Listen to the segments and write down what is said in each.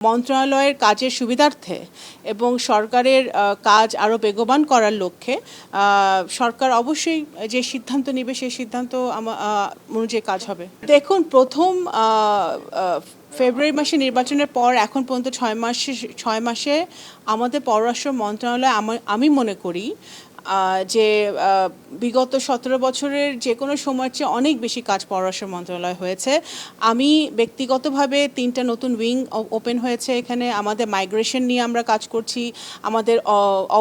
মন্ত্রণালয়ের কাজের সুবিধার্থে এবং সরকারের কাজ আরও বেগবান করার লক্ষ্যে সরকার অবশ্যই যে সিদ্ধান্ত নেবে সেই সিদ্ধান্ত অনুযায়ী কাজ হবে। দেখুন, প্রথম ফেব্রুয়ারি মাসে নির্বাচনের পর এখন পর্যন্ত 6 মাসে আমাদের পররাষ্ট্র মন্ত্রণালয় আমি মনে করি যে বিগত 17 বছরের যে কোনো সময়ের চেয়ে অনেক বেশি কাজ পররাষ্ট্র মন্ত্রণালয় হয়েছে। আমি ব্যক্তিগতভাবে 3টা নতুন উইং ওপেন হয়েছে এখানে। আমাদের মাইগ্রেশন নিয়ে আমরা কাজ করছি, আমাদের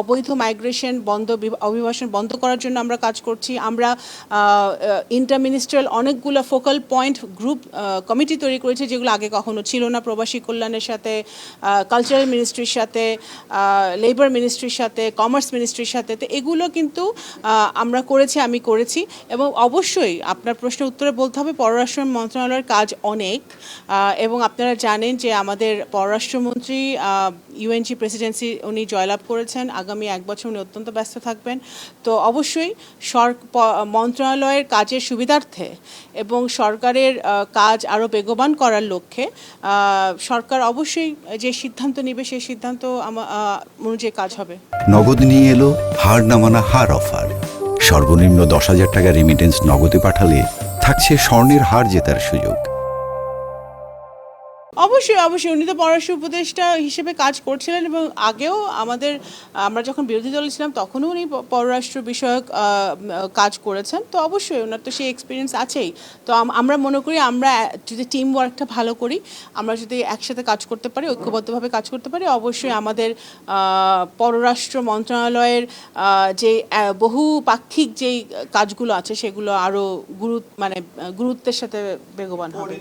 অবৈধ মাইগ্রেশন অভিবাসন বন্ধ করার জন্য আমরা কাজ করছি। আমরা ইন্টারমিনিস্ট্রিয়াল অনেকগুলো ফোকাল পয়েন্ট গ্রুপ কমিটি তৈরি করেছি যেগুলো আগে কখনো ছিল না, প্রবাসী কল্যাণের সাথে, কালচারাল মিনিস্ট্রির সাথে, লেবার মিনিস্ট্রির সাথে, কমার্স মিনিস্ট্রির সাথে। তো এগুলো কিন্তু আমরা করেছি, আমি করেছি। এবং অবশ্যই আপনার প্রশ্নের উত্তরে বলতে হবে পররাষ্ট্র মন্ত্রণালয়ের কাজ অনেক, এবং আপনারা জানেন যে আমাদের পররাষ্ট্রমন্ত্রী ইউএনজি প্রেসিডেন্সি উনি জয়লাভ করেছেন। আগামী 1 বছর উনি অত্যন্ত ব্যস্ত থাকবেন। তো অবশ্যই মন্ত্রণালয়ের কাজের সুবিধার্থে এবং সরকারের কাজ আরও বেগবান করার লক্ষ্যে সরকার অবশ্যই যে সিদ্ধান্ত নেবে সেই সিদ্ধান্ত অনুযায়ী কাজ হবে। নগদ নিয়ে এলো হার না মানা হার অফার। সর্বনিম্ন 10,000 টাকা রেমিটেন্স নগদে পাঠালে থাকছে স্বর্ণের হার জেতার সুযোগ। অবশ্যই উনি তো পররাষ্ট্র উপদেষ্টা হিসেবে কাজ করছিলেন এবং আগেও আমরা যখন বিরোধী দলে ছিলাম তখনও উনি পররাষ্ট্র বিষয়ক কাজ করেছেন। তো অবশ্যই ওনার তো সেই এক্সপিরিয়েন্স আছেই। তো আমরা মনে করি আমরা যদি টিম ওয়ার্কটা ভালো করি, আমরা যদি একসাথে কাজ করতে পারি, ঐক্যবদ্ধভাবে কাজ করতে পারি, অবশ্যই আমাদের পররাষ্ট্র মন্ত্রণালয়ের যে বহুপাক্ষিক যেই কাজগুলো আছে সেগুলো আরও গুরুত্বের সাথে বেগবান হবে।